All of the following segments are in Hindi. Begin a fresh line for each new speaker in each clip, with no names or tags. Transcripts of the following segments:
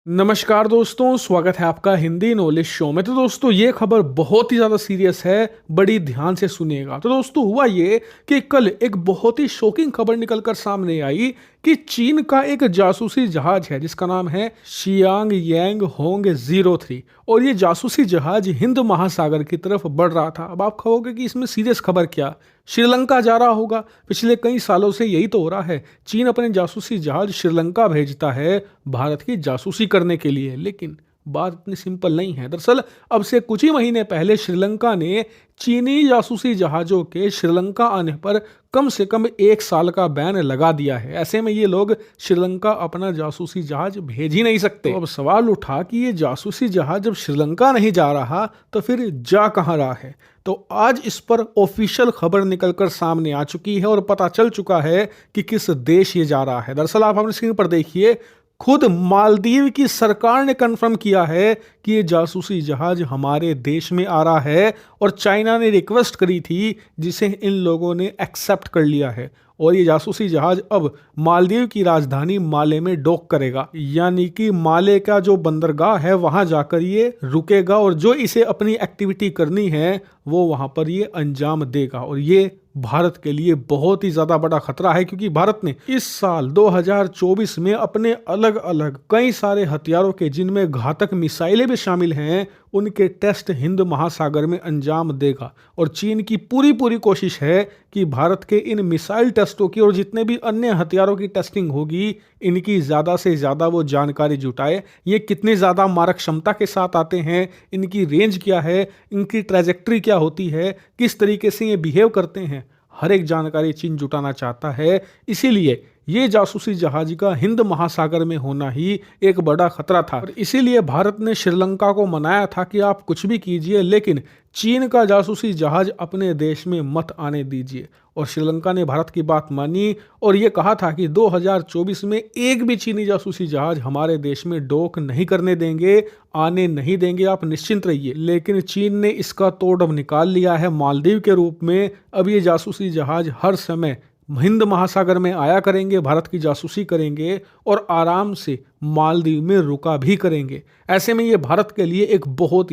नमस्कार दोस्तों, स्वागत है आपका हिंदी नॉलेज शो में। तो दोस्तों, ये खबर बहुत ही ज़्यादा सीरियस है, बड़ी ध्यान से सुनिएगा। तो दोस्तों, हुआ ये कि कल एक बहुत ही शॉकिंग खबर निकलकर सामने आई कि चीन का एक जासूसी जहाज है जिसका नाम है शियांग यांग होंग 03 और ये जासूसी जहाज हिंद महासागर की तरफ बढ़ रहा था। अब आप कहोगे कि इसमें सीरियस खबर क्या, श्रीलंका जा रहा होगा? पिछले कई सालों से यही तो हो रहा है, चीन अपने जासूसी जहाज श्रीलंका भेजता है भारत की जासूसी करने के लिए। लेकिन बात इतनी सिंपल नहीं है। दरअसल अब से कुछ ही महीने पहले श्रीलंका ने चीनी जासूसी जहाज़ों के श्रीलंका आने पर कम से कम 1 साल का बैन लगा दिया है। ऐसे में ये लोग श्रीलंका अपना जासूसी जहाज भेज ही नहीं सकते। तो अब सवाल उठा कि ये जासूसी जहाज जब श्रीलंका नहीं जा रहा तो फिर जा कहाँ रहा है? तो आज इस पर ऑफिशियल खबर निकलकर सामने आ चुकी है और पता चल चुका है कि किस देश ये जा रहा है। दरअसल आप अपनी स्क्रीन पर देखिए, खुद मालदीव की सरकार ने कंफर्म किया है कि ये जासूसी जहाज हमारे देश में आ रहा है और चाइना ने रिक्वेस्ट करी थी जिसे इन लोगों ने एक्सेप्ट कर लिया है। और ये जासूसी जहाज अब मालदीव की राजधानी माले में डॉक करेगा, यानी कि माले का जो बंदरगाह है वहां जाकर ये रुकेगा और जो इसे अपनी एक्टिविटी करनी है वो वहां पर ये अंजाम देगा। और ये भारत के लिए बहुत ही ज़्यादा बड़ा खतरा है, क्योंकि भारत ने इस साल 2024 में अपने अलग अलग कई सारे हथियारों के, जिनमें घातक मिसाइलें भी शामिल हैं, उनके टेस्ट हिंद महासागर में अंजाम देगा। और चीन की पूरी कोशिश है कि भारत के इन मिसाइल टेस्टों की और जितने भी अन्य हथियारों की टेस्टिंग होगी, इनकी ज़्यादा से ज़्यादा वो जानकारी जुटाए। ये कितनी ज़्यादा मारक क्षमता के साथ आते हैं, इनकी रेंज क्या है, इनकी ट्रैजेक्टरी क्या होती है, किस तरीके से ये बिहेव करते हैं, हर एक जानकारी चीन जुटाना चाहता है। इसीलिए ये जासूसी जहाज का हिंद महासागर में होना ही एक बड़ा खतरा था और इसीलिए भारत ने श्रीलंका को मनाया था कि आप कुछ भी कीजिए लेकिन चीन का जासूसी जहाज अपने देश में मत आने दीजिए। और श्रीलंका ने भारत की बात मानी और ये कहा था कि 2024 में एक भी चीनी जासूसी जहाज हमारे देश में डॉक नहीं करने देंगे, आने नहीं देंगे, आप निश्चिंत रहिए। लेकिन चीन ने इसका तोड़ अब निकाल लिया है मालदीव के रूप में। अब ये जासूसी जहाज हर समय हिंद महासागर में आया करेंगे, भारत की जासूसी करेंगे और आराम से मालदीव में रुका भी करेंगे। ऐसे में ये भारत के लिए एक बहुत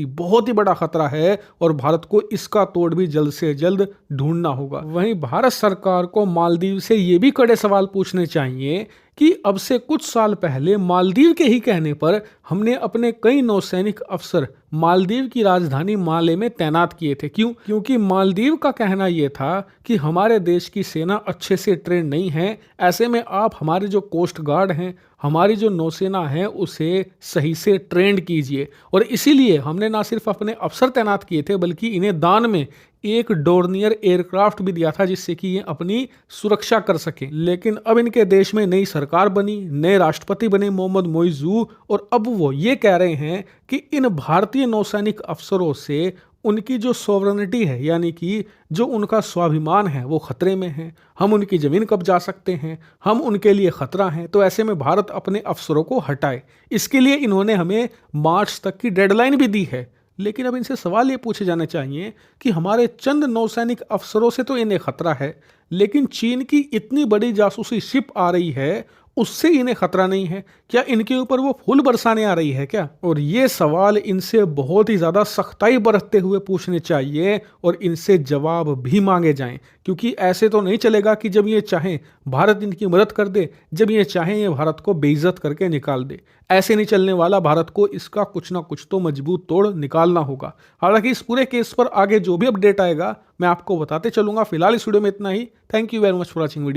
ही बड़ा खतरा है और भारत को इसका तोड़ भी जल्द से जल्द ढूंढना होगा। वहीं भारत सरकार को मालदीव से ये भी कड़े सवाल पूछने चाहिए कि अब से कुछ साल पहले मालदीव के ही कहने पर हमने अपने कई नौसैनिक अफसर मालदीव की राजधानी माले में तैनात किए थे। क्यों? क्योंकि मालदीव का कहना यह था कि हमारे देश की सेना अच्छे से ट्रेन नहीं है। ऐसे में आप हमारे जो कोस्ट गार्ड हैं, हमारी जो नौसेना है, उसे सही से ट्रेंड कीजिए। और इसीलिए हमने ना सिर्फ अपने अफसर तैनात किए थे बल्कि इन्हें दान में एक डोर्नियर एयरक्राफ्ट भी दिया था जिससे कि ये अपनी सुरक्षा कर सके। लेकिन अब इनके देश में नई सरकार बनी, नए राष्ट्रपति बने मोहम्मद मोइजू, और अब वो ये कह रहे हैं कि इन भारतीय नौसैनिक अफसरों से उनकी जो सॉवरेनिटी है, यानी कि जो उनका स्वाभिमान है, वो खतरे में है। हम उनकी ज़मीन कब्जा सकते हैं, हम उनके लिए खतरा हैं। तो ऐसे में भारत अपने अफसरों को हटाए। इसके लिए इन्होंने हमें मार्च तक की डेडलाइन भी दी है। लेकिन अब इनसे सवाल ये पूछे जाने चाहिए कि हमारे चंद नौसैनिक अफसरों से तो इन्हें खतरा है, लेकिन चीन की इतनी बड़ी जासूसी शिप आ रही है, उससे इन्हें खतरा नहीं है क्या? इनके ऊपर वो फूल बरसाने आ रही है क्या? और ये सवाल इनसे बहुत ही ज़्यादा सख्ताई बरतते हुए पूछने चाहिए और इनसे जवाब भी मांगे जाएं, क्योंकि ऐसे तो नहीं चलेगा कि जब ये चाहें भारत इनकी मदद कर दे, जब ये चाहें ये भारत को बेइज्जत करके निकाल दे। ऐसे नहीं चलने वाला। भारत को इसका कुछ ना कुछ तो मजबूत तोड़ निकालना होगा। हालांकि इस पूरे केस पर आगे जो भी अपडेट आएगा मैं आपको बताते चलूंगा। फिलहाल इस वीडियो में इतना ही। Thank you very much for watching video.